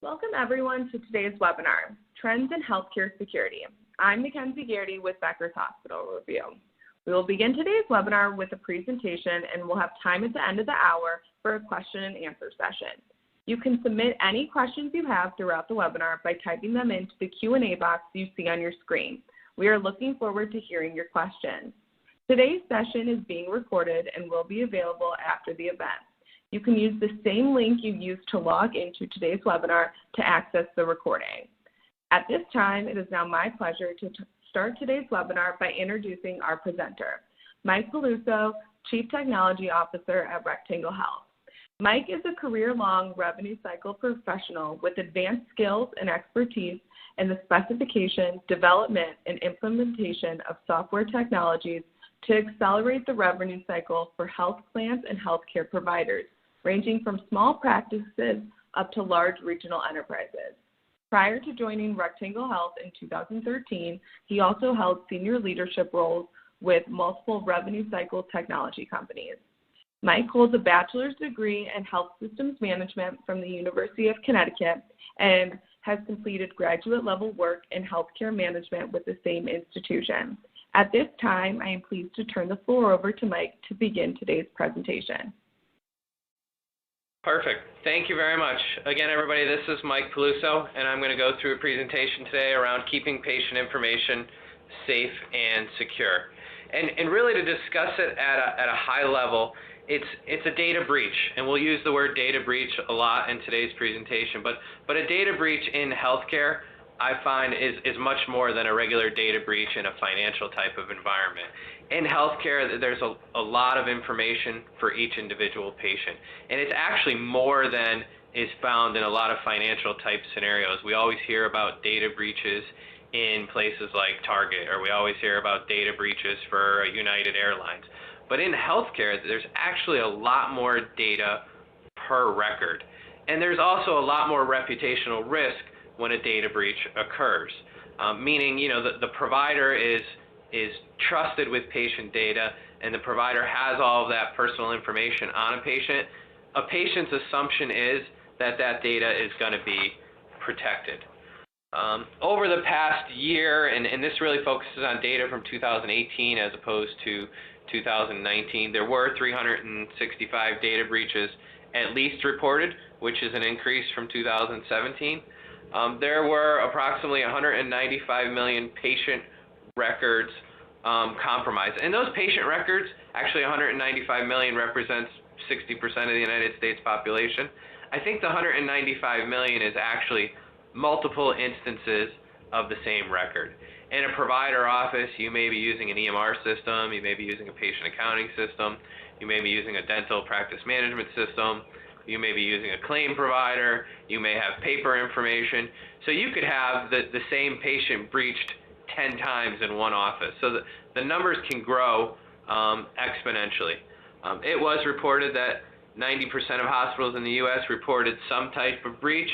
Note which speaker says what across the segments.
Speaker 1: Welcome everyone to today's webinar, Trends in Healthcare Security. I'm Mackenzie Garrity with Becker's Hospital Review. We will begin today's webinar with a presentation and we'll have time at the end of the hour for a question and answer session. You can submit any questions you have throughout the webinar by typing them into the Q&A box you see on your screen. We are looking forward to hearing your questions. Today's session is being recorded and will be available after the event. You can use the same link you used to log into today's webinar to access the recording. At this time, it is now my pleasure to start today's webinar by introducing our presenter, Mike Peluso, Chief Technology Officer at Rectangle Health. Mike is a career-long revenue cycle professional with advanced skills and expertise in the specification, development, and implementation of software technologies to accelerate the revenue cycle for health plans and healthcare providers, ranging from small practices up to large regional enterprises. Prior to joining Rectangle Health in 2013, he also held senior leadership roles with multiple revenue cycle technology companies. Mike holds a bachelor's degree in health systems management from the University of Connecticut and has completed graduate level work in healthcare management with the same institution. At this time, I am pleased to turn the floor over to Mike to begin today's presentation.
Speaker 2: Perfect. Thank you very much. Again, everybody, this is Mike Peluso, and I'm going to go through a presentation today around keeping patient information safe and secure. And really to discuss it at a high level, it's a data breach, and we'll use the word data breach a lot in today's presentation. But a data breach in healthcare, I find, is much more than a regular data breach in a financial type of environment. In healthcare, there's a lot of information for each individual patient, and it's actually more than is found in a lot of financial type scenarios. We always hear about data breaches in places like Target, or we always hear about data breaches for United Airlines. But in healthcare, there's actually a lot more data per record, and there's also a lot more reputational risk when a data breach occurs, meaning the provider is trusted with patient data, and the provider has all of that personal information on a patient. A patient's assumption is that that data is going to be protected. Over the past year, and this really focuses on data from 2018 as opposed to 2019, there were 365 data breaches at least reported, which is an increase from 2017. There were approximately 195 million patient records compromised. And those patient records, actually 195 million represents 60% of the United States population. I think the 195 million is actually multiple instances of the same record. In a provider office, you may be using an EMR system, you may be using a patient accounting system, you may be using a dental practice management system, you may be using a claim provider, you may have paper information. So you could have the same patient breached 10 times in one office. So the numbers can grow exponentially. It was reported that 90% of hospitals in the U.S. reported some type of breach,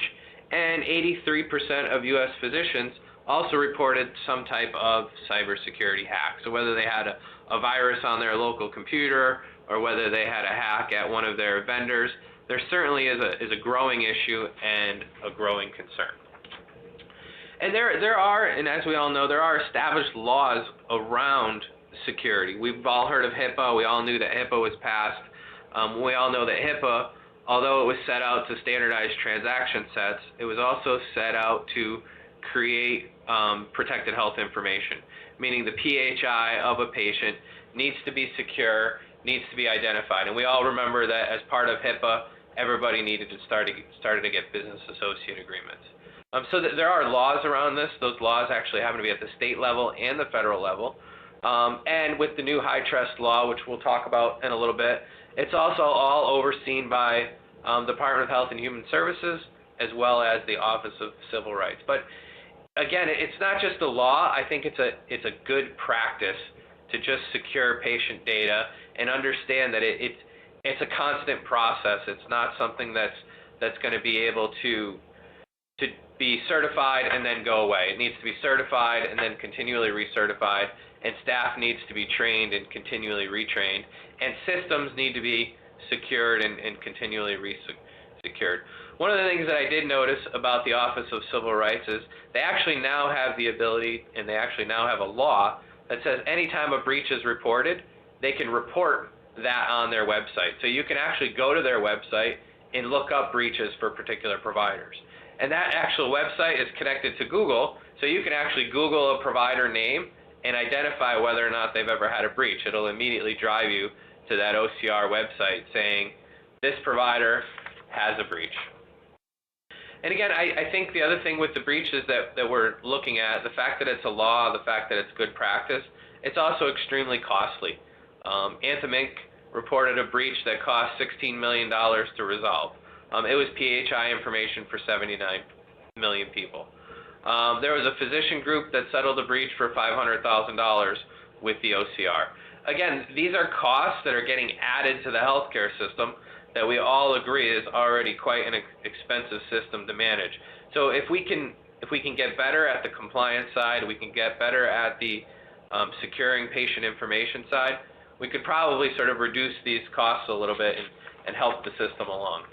Speaker 2: and 83% of U.S. physicians also reported some type of cybersecurity hack. So whether they had a virus on their local computer or whether they had a hack at one of their vendors, there certainly is a growing issue and a growing concern. And there are, and as we all know, there are established laws around security. We've all heard of HIPAA. We all knew that HIPAA was passed. We all know that HIPAA, although it was set out to standardize transaction sets, it was also set out to create protected health information, meaning the PHI of a patient needs to be secure, needs to be identified. And we all remember that as part of HIPAA, everybody needed to started to get business associate agreements. So there are laws around this. Those laws actually happen to be at the state level and the federal level. And with the new high trust law, which we'll talk about in a little bit, it's also all overseen by the Department of Health and Human Services as well as the Office of Civil Rights. But again, it's not just a law. I think it's a good practice to just secure patient data and understand that it's a constant process. It's not something that's going to be able to be certified and then go away. It needs to be certified and then continually recertified, and staff needs to be trained and continually retrained, and systems need to be secured and continually secured. One of the things that I did notice about the Office of Civil Rights is they actually now have the ability, and they actually now have a law that says anytime a breach is reported, they can report that on their website. So you can actually go to their website and look up breaches for particular providers. And that actual website is connected to Google, so you can actually Google a provider name and identify whether or not they've ever had a breach. It'll immediately drive you to that OCR website saying, this provider has a breach. And again, I think the other thing with the breaches that we're looking at, the fact that it's a law, the fact that it's good practice, it's also extremely costly. Anthem Inc. reported a breach that cost $16 million to resolve. It was PHI information for 79 million people. There was a physician group that settled a breach for $500,000 with the OCR. Again, these are costs that are getting added to the healthcare system that we all agree is already quite an expensive system to manage. So if we can get better at the compliance side, we can get better at the securing patient information side, we could probably sort of reduce these costs a little bit and help the system along.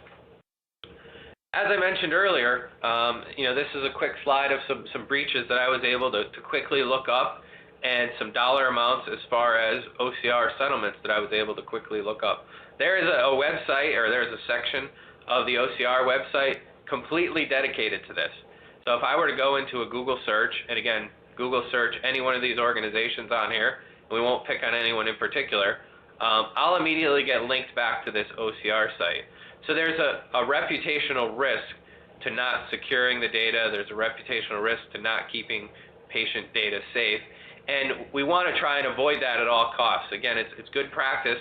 Speaker 2: As I mentioned earlier, this is a quick slide of some breaches that I was able to quickly look up, and some dollar amounts as far as OCR settlements that I was able to quickly look up. There is a website, or there's a section of the OCR website completely dedicated to this. So if I were to go into a Google search, and again, Google search any one of these organizations on here, and we won't pick on anyone in particular, I'll immediately get linked back to this OCR site. So there's a reputational risk to not securing the data. There's a reputational risk to not keeping patient data safe. And we want to try and avoid that at all costs. Again, it's good practice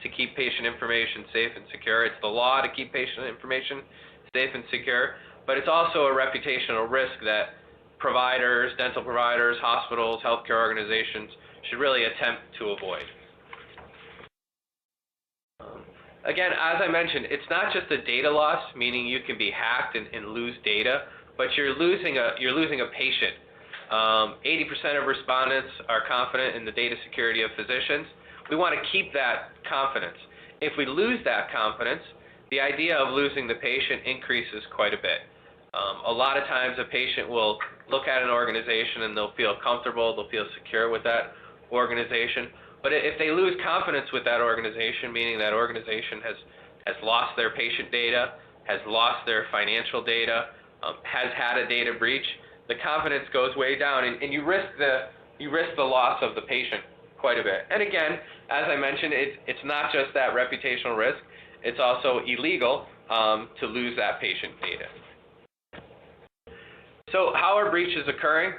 Speaker 2: to keep patient information safe and secure. It's the law to keep patient information safe and secure, but it's also a reputational risk that providers, dental providers, hospitals, healthcare organizations should really attempt to avoid. Again, as I mentioned, it's not just a data loss, meaning you can be hacked and lose data, but you're losing a patient. 80% of respondents are confident in the data security of physicians. We want to keep that confidence. If we lose that confidence, the idea of losing the patient increases quite a bit. A lot of times a patient will look at an organization and they'll feel comfortable, they'll feel secure with that organization. But if they lose confidence with that organization, meaning that organization has lost their patient data, has lost their financial data, has had a data breach, the confidence goes way down, and you risk the loss of the patient quite a bit. And again, as I mentioned, it's not just that reputational risk; it's also illegal to lose that patient data. So how are breaches occurring?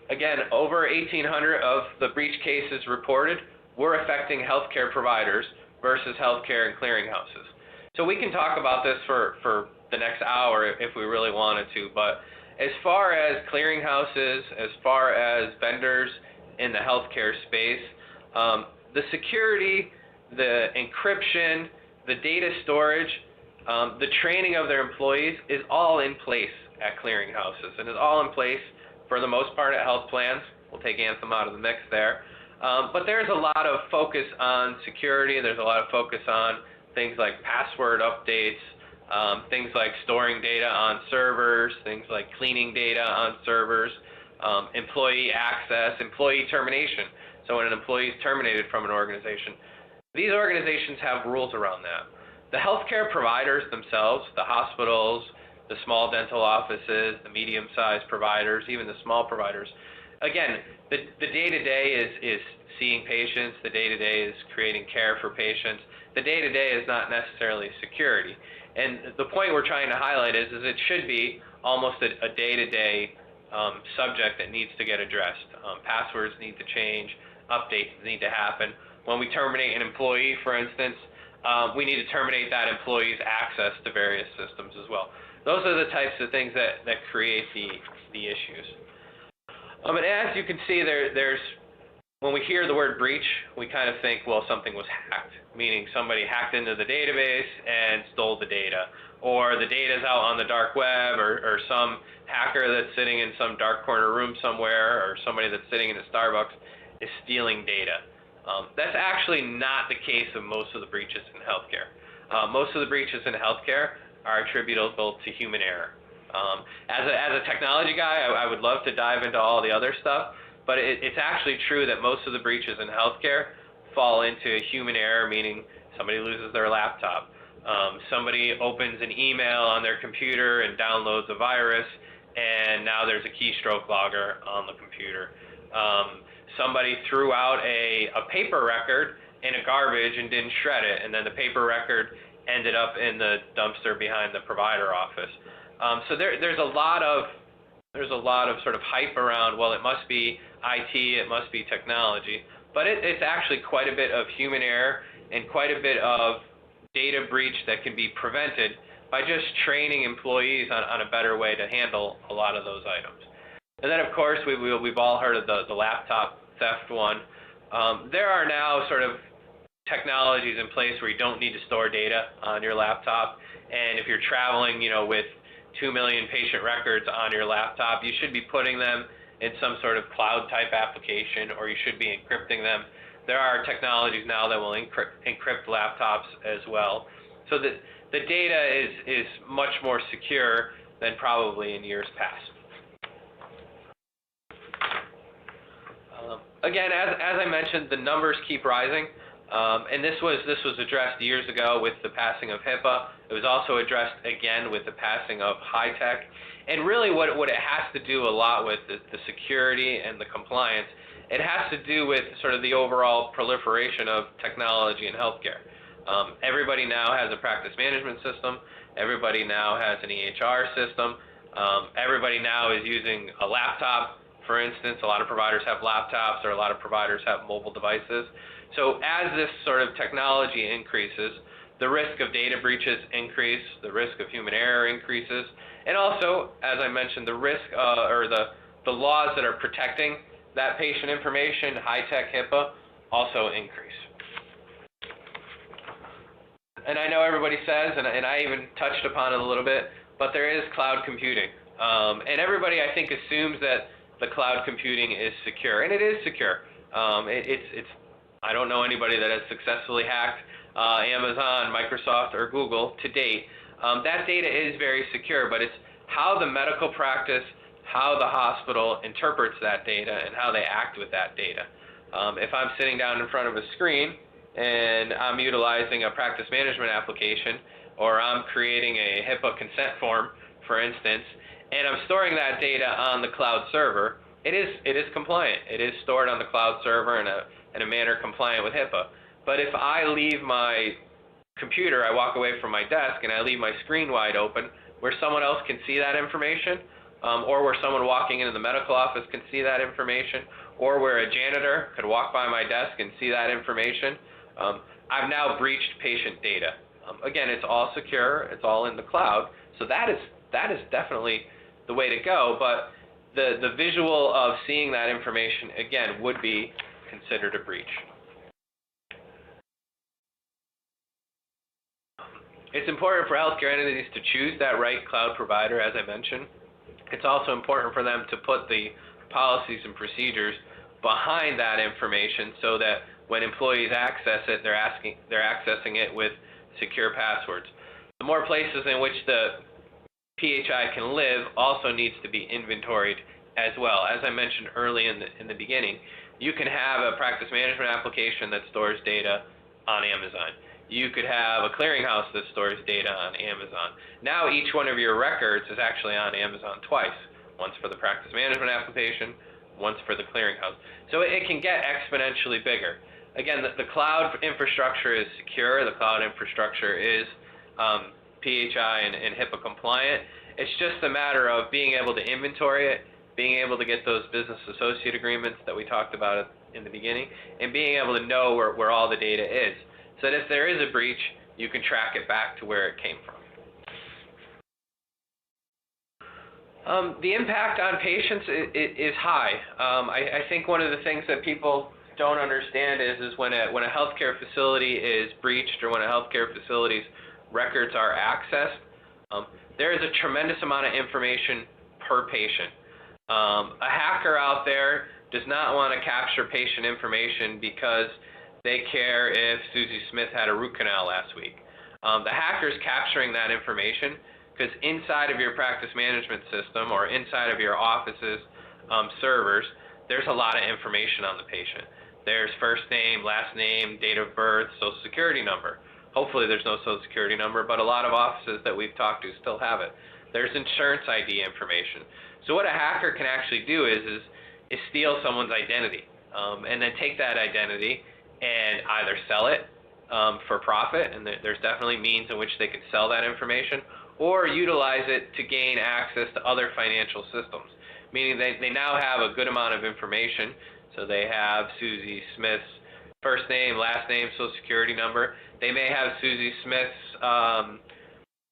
Speaker 2: Again, over 1,800 of the breach cases reported were affecting healthcare providers versus healthcare and clearinghouses. So we can talk about this for the next hour if we really wanted to, but as far as clearinghouses, as far as vendors in the healthcare space, the security, the encryption, the data storage, the training of their employees is all in place at clearinghouses and is all in place for the most part at health plans. We'll take Anthem out of the mix there. But there's a lot of focus on security. There's a lot of focus on things like password updates, things like storing data on servers, things like cleaning data on servers, employee access, employee termination. So when an employee is terminated from an organization, these organizations have rules around that. The healthcare providers themselves, the hospitals, the small dental offices, the medium-sized providers, even the small providers, again, the day-to-day is seeing patients. The day-to-day is creating care for patients. The day-to-day is not necessarily security. And the point we're trying to highlight is it should be almost a day-to-day subject that needs to get addressed. Passwords need to change. Updates need to happen. When we terminate an employee, for instance, we need to terminate that employee's access to various systems as well. Those are the types of things that create the issues. And as you can see, there's when we hear the word breach, we kind of think, well, something was hacked, meaning somebody hacked into the database and stole the data, or the data's out on the dark web, or some hacker that's sitting in some dark corner room somewhere, or somebody that's sitting in a Starbucks is stealing data. That's actually not the case of most of the breaches in healthcare. Most of the breaches in healthcare are attributable to human error. As a technology guy, I would love to dive into all the other stuff, but it's actually true that most of the breaches in healthcare fall into human error, meaning somebody loses their laptop. Somebody opens an email on their computer and downloads a virus, and now there's a keystroke logger on the computer. Somebody threw out a paper record in a garbage and didn't shred it, and then the paper record ended up in the dumpster behind the provider office. So there's a lot of sort of hype around, well, it must be IT, it must be technology, but it's actually quite a bit of human error and quite a bit of data breach that can be prevented by just training employees on a better way to handle a lot of those items. And then, of course, we've all heard of the laptop theft one. There are now sort of technologies in place where you don't need to store data on your laptop, and if you're traveling, with 2 million patient records on your laptop, you should be putting them in some sort of cloud-type application, or you should be encrypting them. There are technologies now that will encrypt laptops as well. So the data is much more secure than probably in years past. Again, as I mentioned, the numbers keep rising, and this was addressed years ago with the passing of HIPAA. It was also addressed again with the passing of high-tech. And really what it has to do a lot with the security and the compliance, it has to do with sort of the overall proliferation of technology in healthcare. Everybody now has a practice management system. Everybody now has an EHR system. Everybody now is using a laptop. For instance, a lot of providers have laptops, or a lot of providers have mobile devices. So as this sort of technology increases, the risk of data breaches increase, the risk of human error increases, and also, as I mentioned, the risk or the laws that are protecting that patient information, high-tech HIPAA, also increase. And I know everybody says, and I even touched upon it a little bit, but there is cloud computing. And everybody, I think, assumes that the cloud computing is secure, and it is secure. I don't know anybody that has successfully hacked Amazon, Microsoft, or Google to date. That data is very secure, but it's how the medical practice, how the hospital interprets that data, and how they act with that data. If I'm sitting down in front of a screen and I'm utilizing a practice management application, or I'm creating a HIPAA consent form, for instance, and I'm storing that data on the cloud server, it is compliant. It is stored on the cloud server in a manner compliant with HIPAA. But if I leave my computer, I walk away from my desk, and I leave my screen wide open where someone else can see that information, or where someone walking into the medical office can see that information, or where a janitor could walk by my desk and see that information, I've now breached patient data. Again, it's all secure, it's all in the cloud, so that is definitely the way to go, but the visual of seeing that information, again, would be considered a breach. It's important for healthcare entities to choose that right cloud provider, as I mentioned. It's also important for them to put the policies and procedures behind that information so that when employees access it, they're accessing it with secure passwords. The more places in which the PHI can live also needs to be inventoried as well. As I mentioned early in the beginning, you can have a practice management application that stores data on Amazon. You could have a clearinghouse that stores data on Amazon. Now each one of your records is actually on Amazon twice, once for the practice management application, once for the clearinghouse. So it can get exponentially bigger. Again, the cloud infrastructure is secure. The cloud infrastructure is PHI and HIPAA compliant. It's just a matter of being able to inventory it, being able to get those business associate agreements that we talked about in the beginning, and being able to know where all the data is. So that if there is a breach, you can track it back to where it came from. The impact on patients is high. I think one of the things that people don't understand is when a healthcare facility is breached, or when a healthcare facility's records are accessed, there is a tremendous amount of information per patient. A hacker out there does not want to capture patient information because they care if Susie Smith had a root canal last week. The hacker's capturing that information because inside of your practice management system or inside of your office's servers, there's a lot of information on the patient. There's first name, last name, date of birth, social security number. Hopefully there's no social security number, but a lot of offices that we've talked to still have it. There's insurance ID information. So what a hacker can actually do is steal someone's identity and then take that identity and either sell it for profit, and there's definitely means in which they can sell that information, or utilize it to gain access to other financial systems, meaning they now have a good amount of information. So they have Susie Smith's first name, last name, social security number. They may have Susie Smith's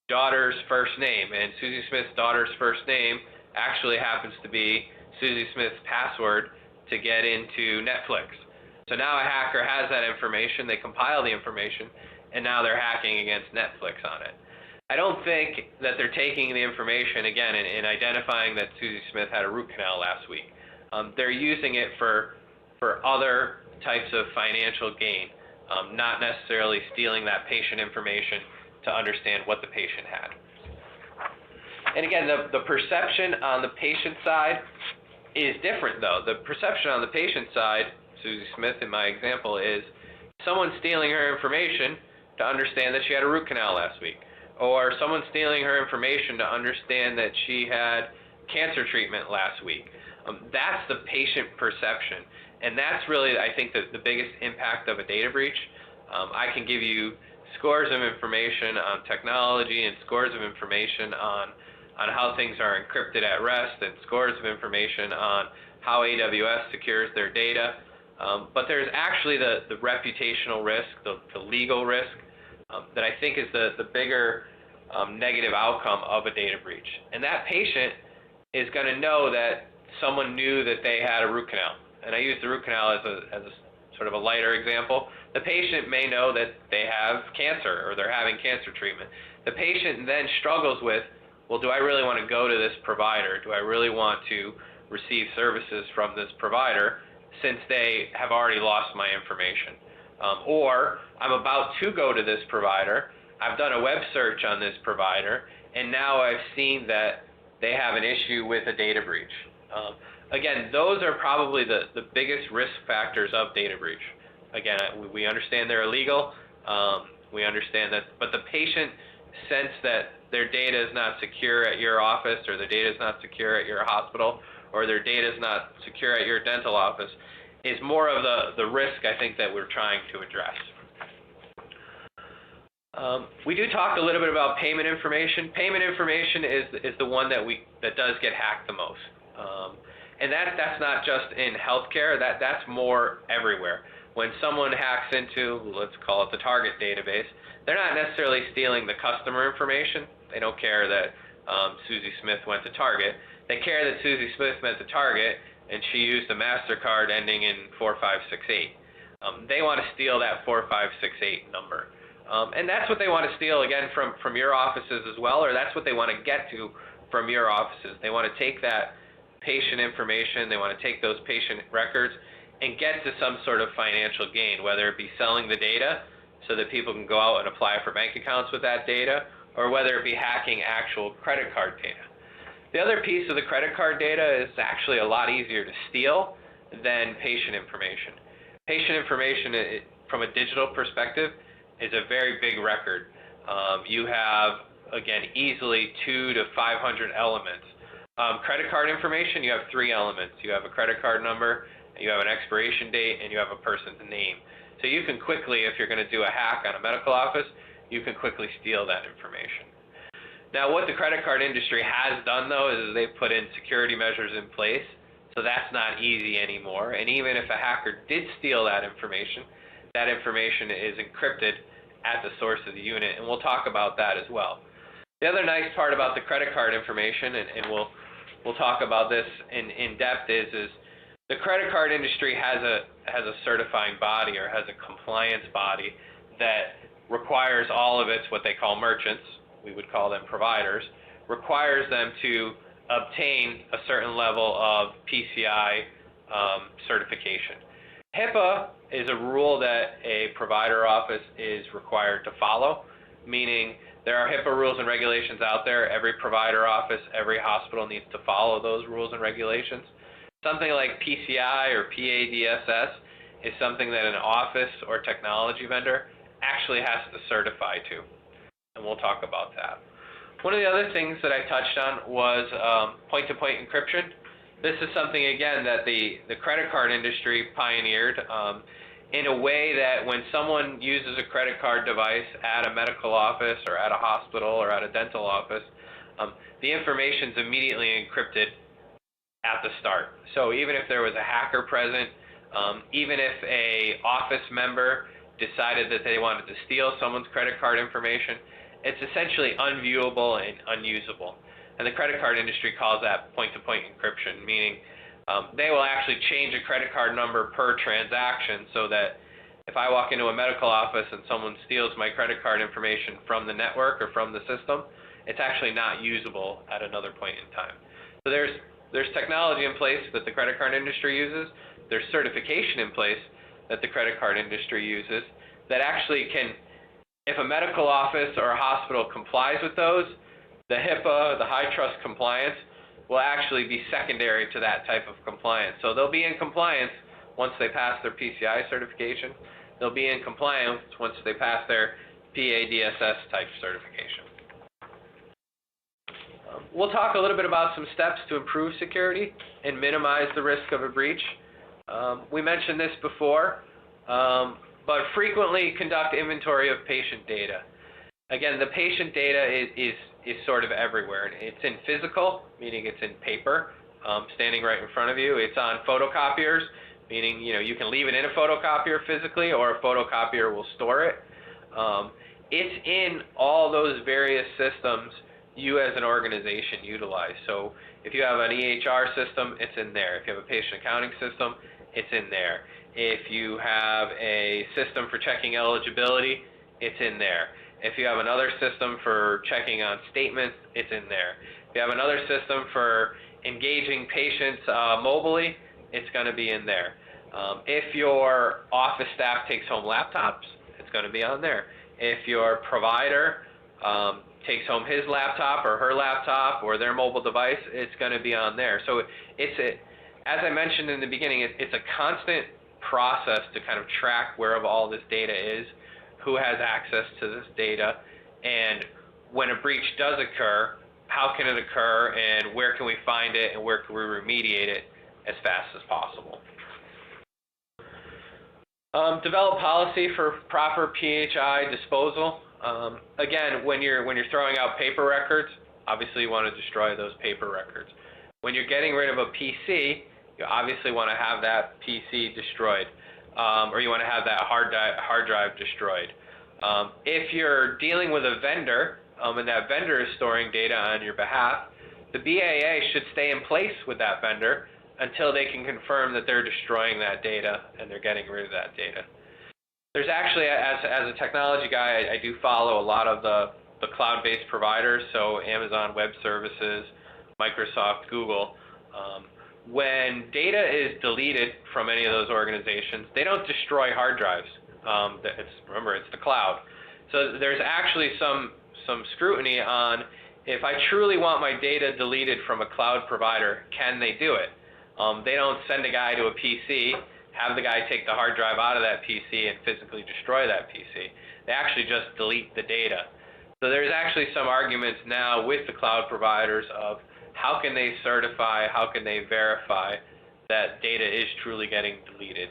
Speaker 2: daughter's first name, and Susie Smith's daughter's first name actually happens to be Susie Smith's password to get into Netflix. So now a hacker has that information, they compile the information, and now they're hacking against Netflix on it. I don't think that they're taking the information, again, in identifying that Susie Smith had a root canal last week. They're using it for other types of financial gain, not necessarily stealing that patient information to understand what the patient had. And again, the perception on the patient side is different, though. The perception on the patient side, Susie Smith in my example, is someone stealing her information to understand that she had a root canal last week, or someone stealing her information to understand that she had cancer treatment last week. That's the patient perception, and that's really, I think, the biggest impact of a data breach. I can give you scores of information on technology and scores of information on how things are encrypted at rest and scores of information on how AWS secures their data. But there's actually the reputational risk, the legal risk, that I think is the bigger negative outcome of a data breach. And that patient is going to know that someone knew that they had a root canal. And I use the root canal as a sort of a lighter example. The patient may know that they have cancer or they're having cancer treatment. The patient then struggles with, well, do I really want to go to this provider? Do I really want to receive services from this provider since they have already lost my information? Or I'm about to go to this provider, I've done a web search on this provider, and now I've seen that they have an issue with a data breach. Again, those are probably the biggest risk factors of data breach. Again, we understand they're illegal, we understand that, but the patient sense that their data is not secure at your office, or their data is not secure at your hospital, or their data is not secure at your dental office is more of the risk, I think, that we're trying to address. We do talk a little bit about payment information. Payment information is the one that does get hacked the most. And that's not just in healthcare, that's more everywhere. When someone hacks into, let's call it the Target database, they're not necessarily stealing the customer information. They don't care that Susie Smith went to Target. They care that Susie Smith went to Target and she used a MasterCard ending in 4568. They want to steal that 4568 number. And that's what they want to steal, again, from your offices as well, or that's what they want to get to from your offices. They want to take that patient information, they want to take those patient records and get to some sort of financial gain, whether it be selling the data so that people can go out and apply for bank accounts with that data, or whether it be hacking actual credit card data. The other piece of the credit card data is actually a lot easier to steal than patient information. Patient information, from a digital perspective, is a very big record. You have, again, easily 200 to 500 elements. Credit card information, you have 3 elements. You have a credit card number, you have an expiration date, and you have a person's name. So you can quickly, if you're going to do a hack on a medical office, you can quickly steal that information. Now, what the credit card industry has done, though, is they've put in security measures in place, so that's not easy anymore. And even if a hacker did steal that information is encrypted at the source of the unit, and we'll talk about that as well. The other nice part about the credit card information, and we'll talk about this in depth, is the credit card industry has a certifying body, or has a compliance body that requires all of its what they call merchants, we would call them providers, requires them to obtain a certain level of PCI certification. HIPAA is a rule that a provider office is required to follow. meaning there are HIPAA rules and regulations out there. Every provider office, every hospital needs to follow those rules and regulations. Something like PCI or PADSS is something that an office or technology vendor actually has to certify to, and we'll talk about that. One of the other things that I touched on was point-to-point encryption. This is something, again, that the credit card industry pioneered in a way that when someone uses a credit card device at a medical office or at a hospital or at a dental office, the information is immediately encrypted at the start. So even if there was a hacker present, even if a office member decided that they wanted to steal someone's credit card information, it's essentially unviewable and unusable. And the credit card industry calls that point-to-point encryption, meaning they will actually change a credit card number per transaction so that if I walk into a medical office and someone steals my credit card information from the network or from the system, it's actually not usable at another point in time. So there's technology in place that the credit card industry uses. There's certification in place that the credit card industry uses that actually can, if a medical office or a hospital complies with those, the HIPAA, the high trust compliance, will actually be secondary to that type of compliance. So they'll be in compliance once they pass their PCI certification. They'll be in compliance once they pass their PADSS type certification. We'll talk a little bit about some steps to improve security and minimize the risk of a breach. We mentioned this before, but frequently conduct inventory of patient data. Again, the patient data is sort of everywhere. It's in physical, meaning it's in paper, standing right in front of you. It's on photocopiers, meaning you can leave it in a photocopier physically, or a photocopier will store it. It's in all those various systems you as an organization utilize. So if you have an EHR system, it's in there. If you have a patient accounting system, it's in there. If you have a system for checking eligibility, it's in there. If you have another system for checking on statements, it's in there. If you have another system for engaging patients mobilely, it's going to be in there. If your office staff takes home laptops, it's going to be on there. If your provider takes home his laptop or her laptop or their mobile device, it's going to be on there. So as I mentioned in the beginning, it's a constant process to kind of track where all this data is, who has access to this data, and when a breach does occur, how can it occur, and where can we find it, and where can we remediate it as fast as possible. Develop policy for proper PHI disposal. Again, when you're throwing out paper records, obviously you want to destroy those paper records. When you're getting rid of a PC, you obviously want to have that PC destroyed. Or you want to have that hard drive destroyed. If you're dealing with a vendor, and that vendor is storing data on your behalf, the BAA should stay in place with that vendor until they can confirm that they're destroying that data and they're getting rid of that data. There's actually, as a technology guy, I do follow a lot of the cloud-based providers, so Amazon Web Services, Microsoft, Google. When data is deleted from any of those organizations, they don't destroy hard drives. Remember, it's the cloud. So there's actually some scrutiny on if I truly want my data deleted from a cloud provider, can they do it? They don't send a guy to a PC, have the guy take the hard drive out of that PC and physically destroy that PC. They actually just delete the data. So there's actually some arguments now with the cloud providers of how can they certify, how can they verify that data is truly getting deleted.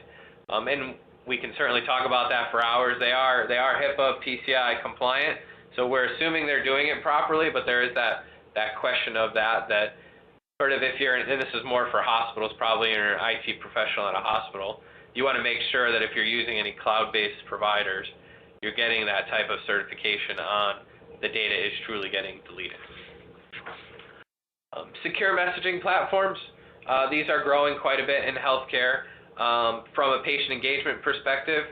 Speaker 2: And we can certainly talk about that for hours. They are HIPAA PCI compliant, so we're assuming they're doing it properly, but there is that question of that sort of if you're, and this is more for hospitals, probably you're an IT professional at a hospital, you want to make sure that if you're using any cloud-based providers, you're getting that type of certification on the data is truly getting deleted. Secure messaging platforms. These are growing quite a bit in healthcare from a patient engagement perspective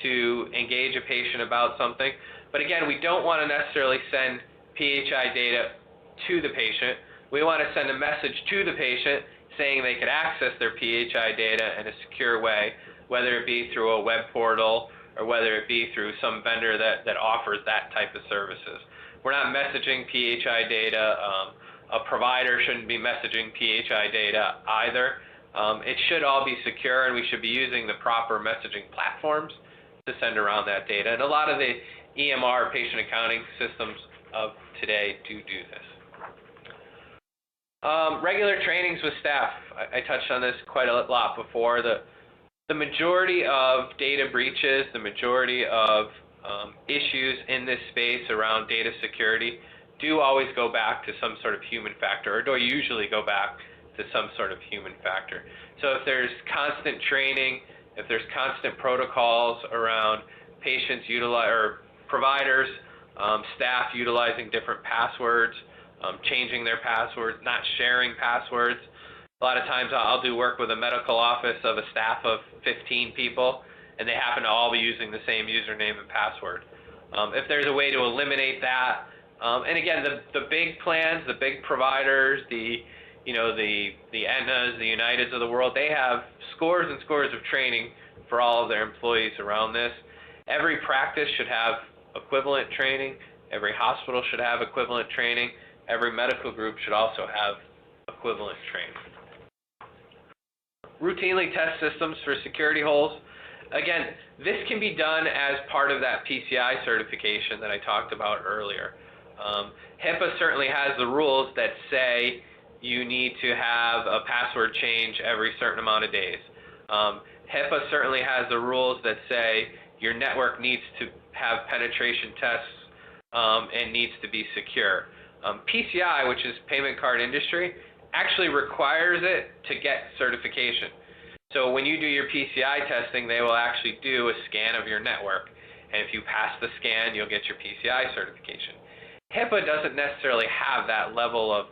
Speaker 2: to engage a patient about something. But again, we don't want to necessarily send PHI data to the patient. We want to send a message to the patient saying they could access their PHI data in a secure way, whether it be through a web portal or whether it be through some vendor that offers that type of services. We're not messaging PHI data. A provider shouldn't be messaging PHI data either. It should all be secure, and we should be using the proper messaging platforms to send around that data. And a lot of the EMR, patient accounting systems of today do this. Regular trainings with staff. I touched on this quite a lot before. The majority of data breaches, the majority of issues in this space around data security do always go back to some sort of human factor, or do usually go back to some sort of human factor. So if there's constant training, if there's constant protocols around patients or providers, staff utilizing different passwords, changing their passwords, not sharing passwords. A lot of times I'll do work with a medical office of a staff of 15 people, and they happen to all be using the same username and password. If there's a way to eliminate that, and again, the big plans, the big providers, the Aetnas, the Uniteds of the world, they have scores and scores of training for all of their employees around this. Every practice should have equivalent training. Every hospital should have equivalent training. Every medical group should also have equivalent training. Routinely test systems for security holes. Again, this can be done as part of that PCI certification that I talked about earlier. HIPAA certainly has the rules that say you need to have a password change every certain amount of days. HIPAA certainly has the rules that say your network needs to have penetration tests and needs to be secure. PCI, which is payment card industry, actually requires it to get certification. So when you do your PCI testing, they will actually do a scan of your network. And if you pass the scan, you'll get your PCI certification. HIPAA doesn't necessarily have that level of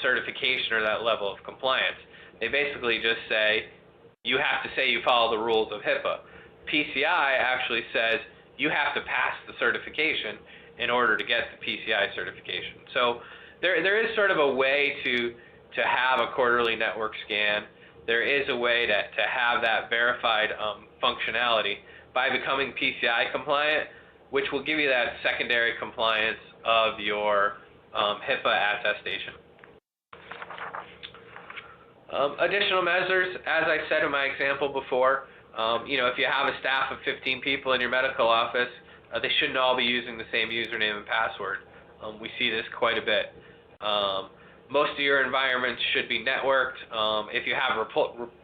Speaker 2: certification or that level of compliance. They basically just say, you have to say you follow the rules of HIPAA. PCI actually says you have to pass the certification in order to get the PCI certification. So there is sort of a way to have a quarterly network scan. There is a way to have that verified functionality by becoming PCI compliant, which will give you that secondary compliance of your HIPAA attestation. Additional measures, as I said in my example before, if you have a staff of 15 people in your medical office, they shouldn't all be using the same username and password. We see this quite a bit. Most of your environments should be networked. If you have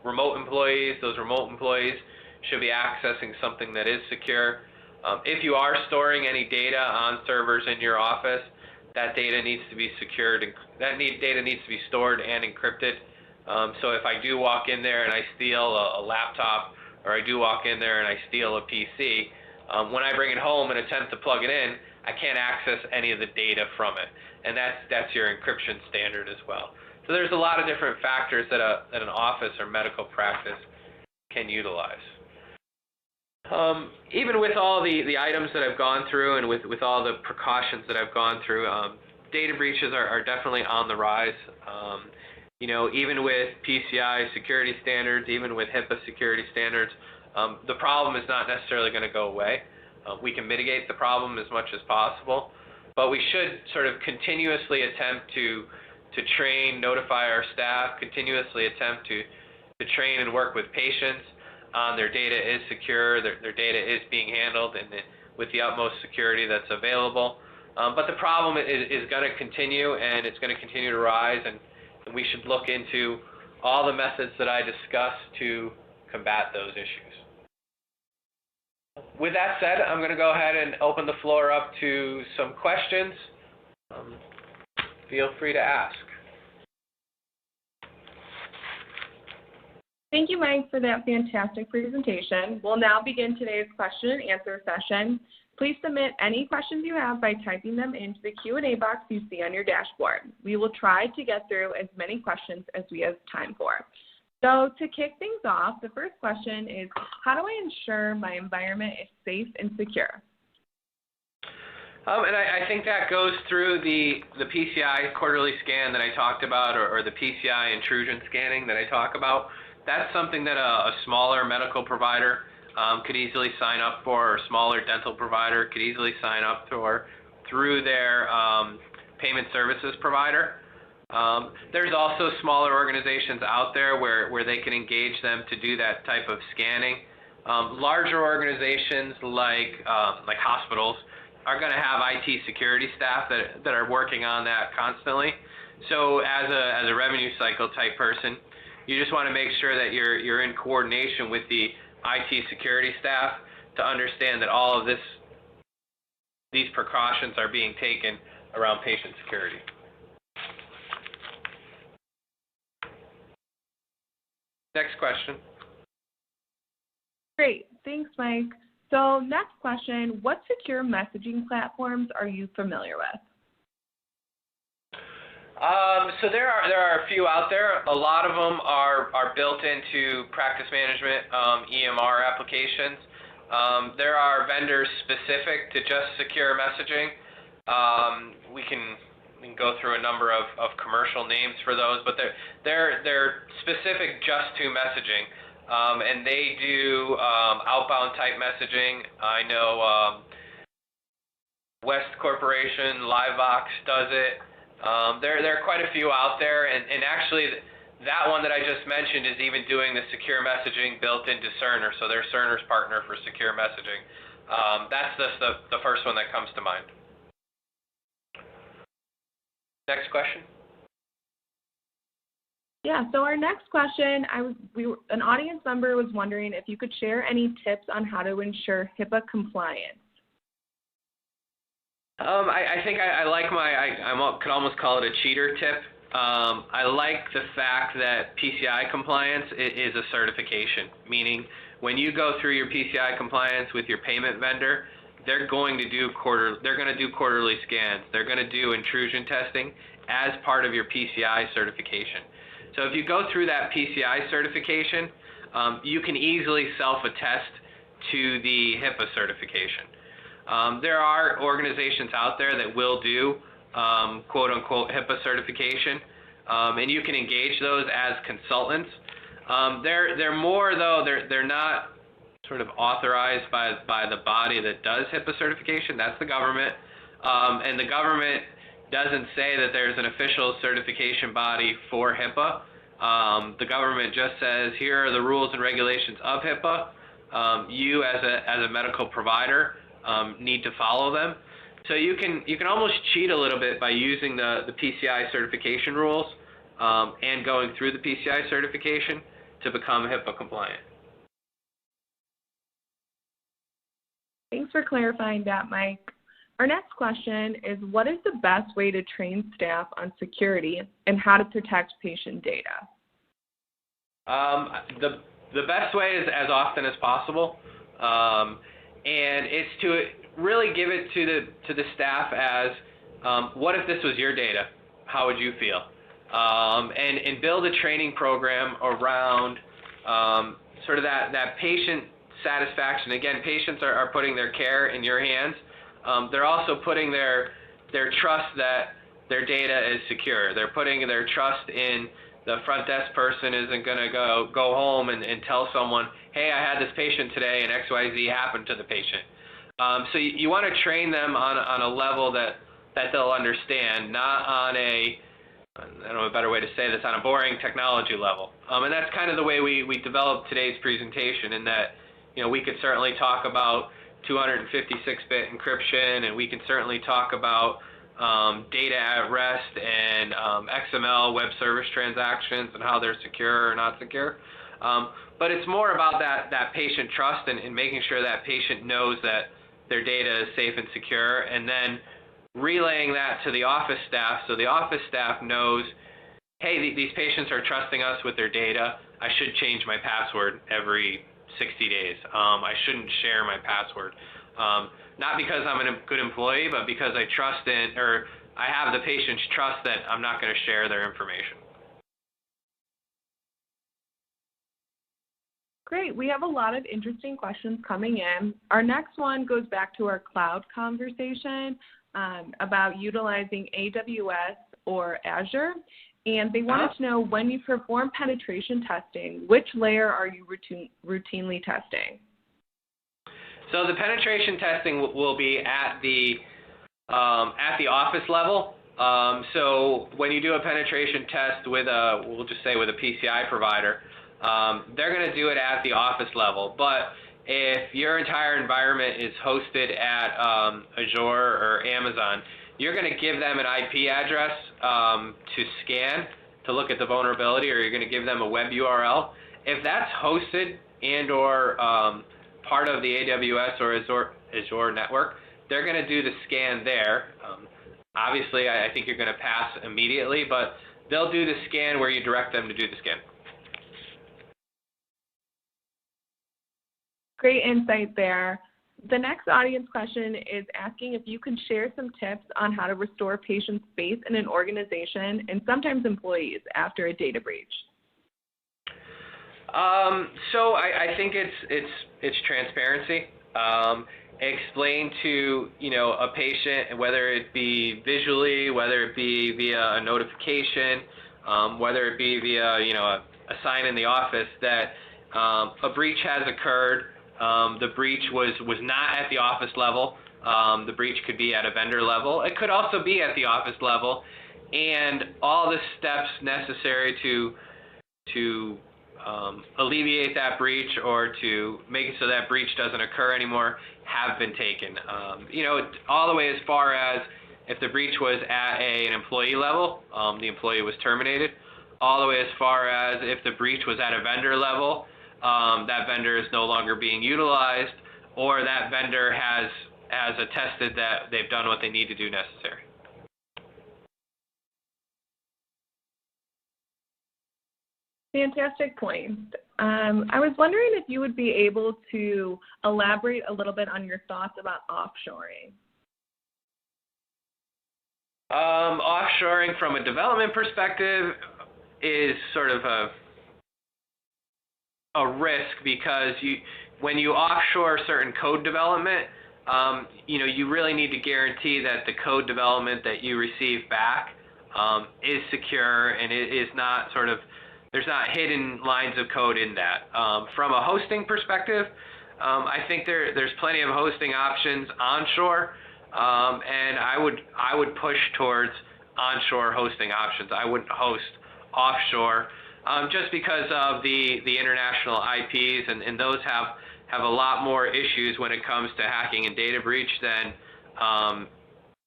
Speaker 2: remote employees, those remote employees should be accessing something that is secure. If you are storing any data on servers in your office, that data needs to be secured. Data needs to be stored and encrypted. So if I do walk in there and I steal a laptop, or I do walk in there and I steal a PC, when I bring it home and attempt to plug it in, I can't access any of the data from it. And that's your encryption standard as well. So there's a lot of different factors that an office or medical practice can utilize. Even with all the items that I've gone through and with all the precautions that I've gone through, data breaches are definitely on the rise. Even with PCI security standards, even with HIPAA security standards, the problem is not necessarily going to go away. We can mitigate the problem as much as possible, but we should sort of continuously attempt to train, notify our staff, continuously attempt to train and work with patients on their data is secure, their data is being handled with the utmost security that's available. But the problem is going to continue, and it's going to continue to rise, and we should look into all the methods that I discussed to combat those issues. With that said, I'm going to go ahead and open the floor up to some questions. Feel free to ask.
Speaker 1: Thank you, Mike, for that fantastic presentation. We'll now begin today's question and answer session. Please submit any questions you have by typing them into the Q&A box you see on your dashboard. We will try to get through as many questions as we have time for. So to kick things off, the first question is, how do I ensure my environment is safe and secure?
Speaker 2: And I think that goes through the PCI quarterly scan that I talked about, or the PCI intrusion scanning that I talk about. That's something that a smaller medical provider could easily sign up for, or a smaller dental provider could easily sign up for through their payment services provider. There's also smaller organizations out there where they can engage them to do that type of scanning. Larger organizations like hospitals are going to have IT security staff that are working on that constantly. So as a revenue cycle type person, you just want to make sure that you're in coordination with the IT security staff to understand that all of these precautions are being taken around patient security. Next question.
Speaker 1: Great, thanks, Mike. So next question, what secure messaging platforms are you familiar with?
Speaker 2: So there are a few out there. A lot of them are built into practice management EMR applications. There are vendors specific to just secure messaging. We can go through a number of commercial names for those, but they're specific just to messaging, and they do outbound type messaging. I know West Corporation, Livevox does it. There are quite a few out there, and actually that one that I just mentioned is even doing the secure messaging built into Cerner, so they're Cerner's partner for secure messaging. That's just the first one that comes to mind. Next question.
Speaker 1: Yeah, so our next question, an audience member was wondering if you could share any tips on how to ensure HIPAA compliance.
Speaker 2: I think I like I could almost call it a cheater tip. I like the fact that PCI compliance is a certification, meaning when you go through your PCI compliance with your payment vendor, they're going to do quarterly scans. They're going to do intrusion testing as part of your PCI certification. So if you go through that PCI certification, you can easily self-attest to the HIPAA certification. There are organizations out there that will do quote-unquote HIPAA certification, and you can engage those as consultants. They're more, though, they're not sort of authorized by the body that does HIPAA certification. That's the government, and the government doesn't say that there's an official certification body for HIPAA. The government just says, here are the rules and regulations of HIPAA. You as a medical provider need to follow them. So you can almost cheat a little bit by using the PCI certification rules and going through the PCI certification to become HIPAA compliant.
Speaker 1: Thanks for clarifying that, Mike. Our next question is, what is the best way to train staff on security and how to protect patient data?
Speaker 2: The best way is as often as possible, and it's to really give it to the staff as, what if this was your data? How would you feel? And build a training program around sort of that patient satisfaction. Again, patients are putting their care in your hands. They're also putting their trust that their data is secure. They're putting their trust in the front desk person isn't going to go home and tell someone, hey, I had this patient today and XYZ happened to the patient. So you want to train them on a level that they'll understand, not on I don't know a better way to say this, on a boring technology level. And that's kind of the way we developed today's presentation, in that, we could certainly talk about 256-bit encryption, and we can certainly talk about data at rest and XML web service transactions and how they're secure or not secure. But it's more about that patient trust and making sure that patient knows that their data is safe and secure, and then relaying that to the office staff so the office staff knows, hey, these patients are trusting us with their data. I should change my password every 60 days. I shouldn't share my password. Not because I'm a good employee, but because I trust in, or I have the patient's trust that I'm not going to share their information.
Speaker 1: Great. We have a lot of interesting questions coming in. Our next one goes back to our cloud conversation about utilizing AWS or Azure. And they wanted to know, when you perform penetration testing, which layer are you routinely testing?
Speaker 2: So the penetration testing will be at the office level. So when you do a penetration test with we'll just say with a PCI provider, they're going to do it at the office level. But if your entire environment is hosted at Azure or Amazon, you're going to give them an IP address to scan to look at the vulnerability, or you're going to give them a web URL. If that's hosted and or part of the AWS or Azure network, they're going to do the scan there. Obviously, I think you're going to pass immediately, but they'll do the scan where you direct them to do the scan.
Speaker 1: Great insight there. The next audience question is asking if you can share some tips on how to restore patient space in an organization and sometimes employees after a data breach.
Speaker 2: So I think it's transparency. Explain to a patient, whether it be visually, whether it be via a notification, whether it be via a sign in the office, that a breach has occurred. The breach was not at the office level. The breach could be at a vendor level. It could also be at the office level, and all the steps necessary to alleviate that breach or to make it so that breach doesn't occur anymore have been taken. All the way as far as if the breach was at an employee level, the employee was terminated, all the way as far as if the breach was at a vendor level, that vendor is no longer being utilized, or that vendor has attested that they've done what they need to do necessary.
Speaker 1: Fantastic point. I was wondering if you would be able to elaborate a little bit on your thoughts about offshoring.
Speaker 2: Offshoring from a development perspective is sort of a risk, because when you offshore certain code development, you really need to guarantee that the code development that you receive back is secure and it is not there's not hidden lines of code in that. From a hosting perspective, I think there's plenty of hosting options onshore, and I would push towards onshore hosting options. I wouldn't host offshore, just because of the international IPs, and those have a lot more issues when it comes to hacking and data breach than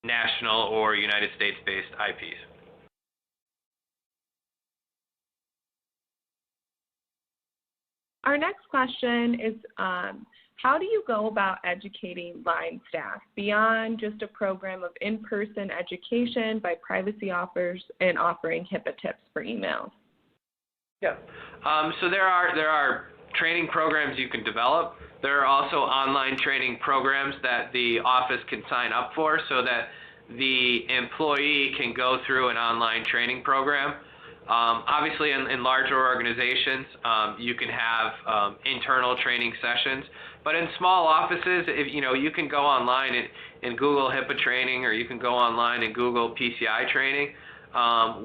Speaker 2: national or United States-based IPs.
Speaker 1: Our next question is, how do you go about educating line staff beyond just a program of in-person education by privacy offers and offering HIPAA tips for emails?
Speaker 2: Yeah. So there are training programs you can develop. There are also online training programs that the office can sign up for, so that the employee can go through an online training program. Obviously, in larger organizations, you can have internal training sessions. But in small offices, you can go online and Google HIPAA training, or you can go online and Google PCI training,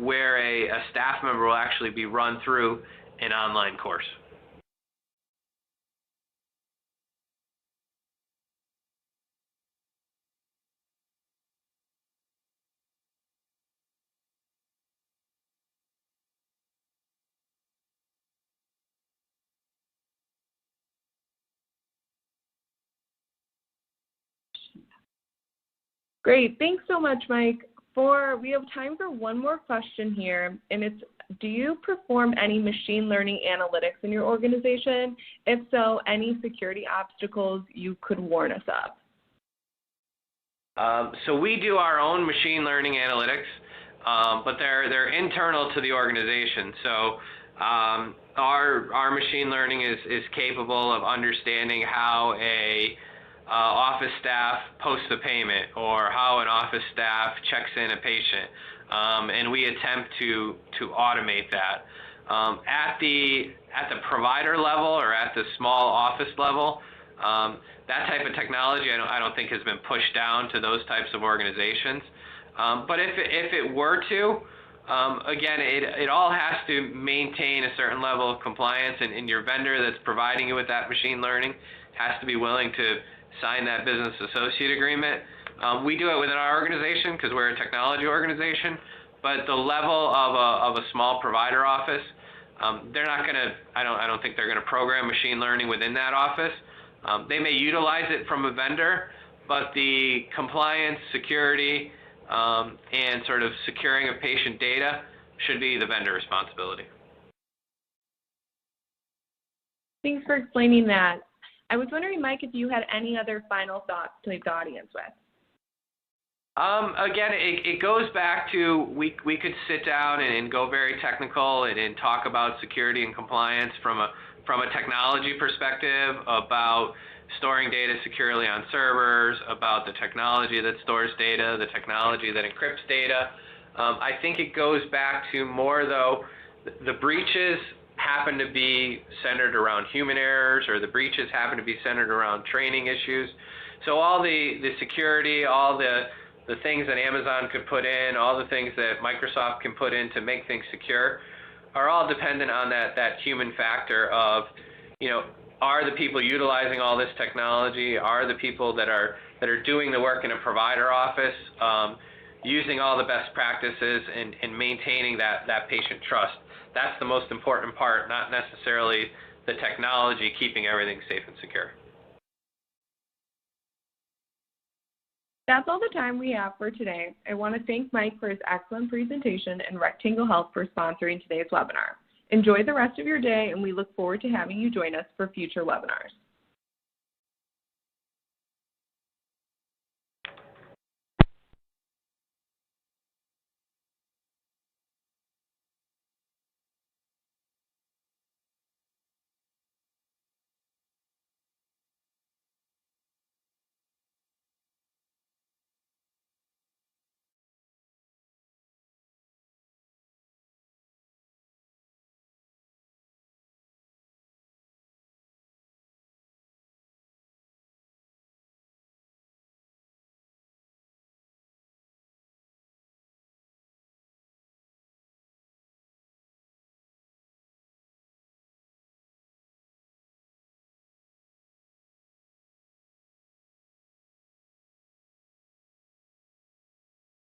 Speaker 2: where a staff member will actually be run through an online course.
Speaker 1: Great. Thanks so much, Mike. We have time for one more question here, and it's, do you perform any machine learning analytics in your organization? If so, any security obstacles you could warn us of?
Speaker 2: So we do our own machine learning analytics, but they're internal to the organization. So our machine learning is capable of understanding how a office staff posts a payment, or how an office staff checks in a patient, and we attempt to automate that. At the provider level, or at the small office level, that type of technology I don't think has been pushed down to those types of organizations. But if it were to, again, it all has to maintain a certain level of compliance, and your vendor that's providing you with that machine learning has to be willing to sign that business associate agreement. We do it within our organization because we're a technology organization, but the level of a small provider office, they're not going to, I don't think they're going to program machine learning within that office. They may utilize it from a vendor, but the compliance, security, and sort of securing of patient data should be the vendor responsibility.
Speaker 1: Thanks for explaining that. I was wondering, Mike, if you had any other final thoughts to leave the audience with.
Speaker 2: Again, it goes back to we could sit down and go very technical and talk about security and compliance from a technology perspective, about storing data securely on servers, about the technology that stores data, the technology that encrypts data. I think it goes back to more, though, the breaches happen to be centered around human errors, or the breaches happen to be centered around training issues. So all the security, all the things that Amazon could put in, all the things that Microsoft can put in to make things secure are all dependent on that human factor of, are the people utilizing all this technology, are the people that are doing the work in a provider office using all the best practices and maintaining that patient trust. That's the most important part, not necessarily the technology keeping everything safe and secure.
Speaker 1: That's all the time we have for today. I want to thank Mike for his excellent presentation and Rectangle Health for sponsoring today's webinar. Enjoy the rest of your day, and we look forward to having you join us for future webinars.